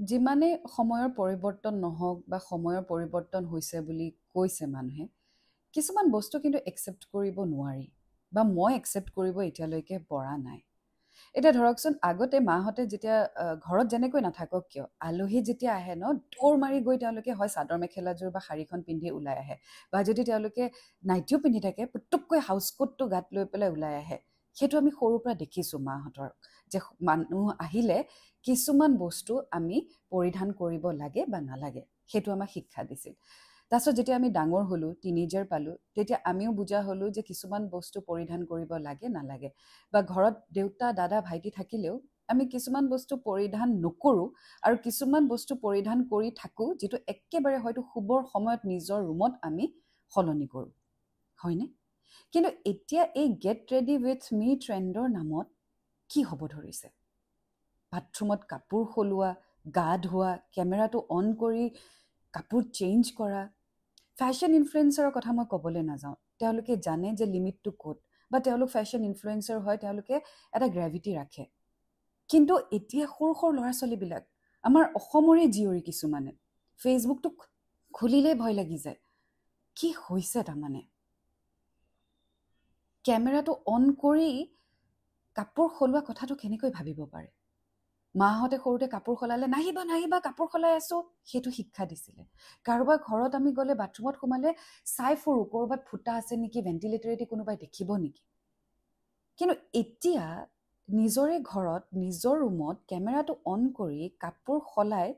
যিমানে সময়ৰ পৰিৱৰ্তন নহওক বা সময়ৰ পৰিৱৰ্তন হৈছে বুলি কৈছে মানুহে, কিছুমান বস্তু কিন্তু একচেপ্ট কৰিব নোৱাৰি বা মই একচেপ্ট কৰিব এতিয়ালৈকে পৰা নাই। এতিয়া ধৰকচোন, আগতে মাহঁতে যেতিয়া ঘৰত যেনেকৈ নাথাকক কিয়, আলহী যেতিয়া আহে ন, দৌৰ মাৰি গৈ তেওঁলোকে হয় চাদৰ মেখেলাযোৰ বা শাৰীখন পিন্ধি ওলাই আহে, বা যদি তেওঁলোকে নাইটিও পিন্ধি থাকে পুতুককৈ হাউচ কোটটো গাত লৈ পেলাই ওলাই আহে। সেইটো আমি সৰুৰ পৰা দেখিছোঁ মাহঁতৰ, যে মানুহ আহিলে কিছুমান বস্তু আমি পৰিধান কৰিব লাগে বা নালাগে, সেইটো আমাক শিক্ষা দিছিল। তাৰপিছত যেতিয়া আমি ডাঙৰ হ'লোঁ, টিনেজাৰ পালোঁ, তেতিয়া আমিও বুজা হ'লোঁ যে কিছুমান বস্তু পৰিধান কৰিব লাগে নালাগে, বা ঘৰত দেউতা দাদা ভাইটি থাকিলেও আমি কিছুমান বস্তু পৰিধান নকৰোঁ আৰু কিছুমান বস্তু পৰিধান কৰি থাকোঁ যিটো একেবাৰে হয়তো শুবৰ সময়ত নিজৰ ৰুমত আমি সলনি কৰোঁ, হয়নে? কিন্তু এতিয়া এই গেট ৰেডি উইথ মি ট্ৰেণ্ডৰ নামত কি হ'ব ধৰিছে? বাথৰুমত কাপোৰ সলোৱা, গা ধোৱা, কেমেৰাটো অন কৰি কাপোৰ চেঞ্জ কৰা। ফেশ্বন ইনফ্লুৱেঞ্চাৰৰ কথা মই ক'বলৈ নাযাওঁ, তেওঁলোকে জানে যে লিমিটটো ক'ত, বা তেওঁলোক ফেশ্বন ইনফ্লুৱেঞ্চাৰ হয়, তেওঁলোকে এটা গ্ৰেভিটি ৰাখে। কিন্তু এতিয়া সৰু সৰু ল'ৰা ছোৱালীবিলাক, আমাৰ অসমৰে জীয়ৰী কিছুমানে ফেচবুকটো খুলিলেই ভয় লাগি যায়। কি হৈছে তাৰমানে? কেমেৰাটো অন কৰি কাপোৰ সলোৱা কথাটো কেনেকৈ ভাবিব পাৰে? মাহঁতে সৰুতে কাপোৰ সলালে নাহিবা নাহিবা কাপোৰ সলাই আছোঁ, সেইটো শিক্ষা দিছিলে। কাৰোবাৰ ঘৰত আমি গ'লে বাথৰুমত সোমালে চাই ফুৰোঁ ক'ৰবাত ফুটা আছে নেকি, ভেণ্টিলেটৰেদি কোনোবাই দেখিব নেকি। কিন্তু এতিয়া নিজৰে ঘৰত নিজৰ ৰুমত কেমেৰাটো অন কৰি কাপোৰ সলাই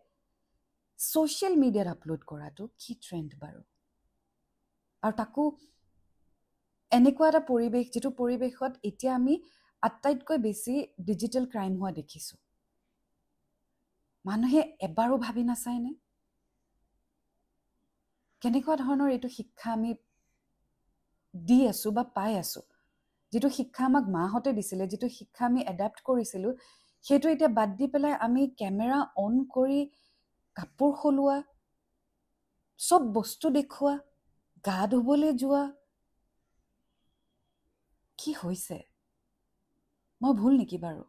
ছ'চিয়েল মিডিয়াত আপলোড কৰাটো কি ট্ৰেণ্ড বাৰু? আৰু তাকো এনেকুৱা এটা পৰিৱেশ, যিটো পৰিৱেশত এতিয়া আমি আটাইতকৈ বেছি ডিজিটেল ক্ৰাইম হোৱা দেখিছোঁ। মানুহে এবাৰো ভাবি নাচায়নে? কেনেকুৱা ধৰণৰ এইটো শিক্ষা আমি দি আছোঁ বা পাই আছোঁ? যিটো শিক্ষা আমাক মাহঁতে দিছিলে, যিটো শিক্ষা আমি এডাপ্ট কৰিছিলোঁ, সেইটো এতিয়া বাদ দি পেলাই আমি কেমেৰা অন কৰি কাপোৰ সলোৱা, চব বস্তু দেখুওৱা, গা ধুবলৈ যোৱা। কি হৈছে? মই ভুল নেকি বাৰু?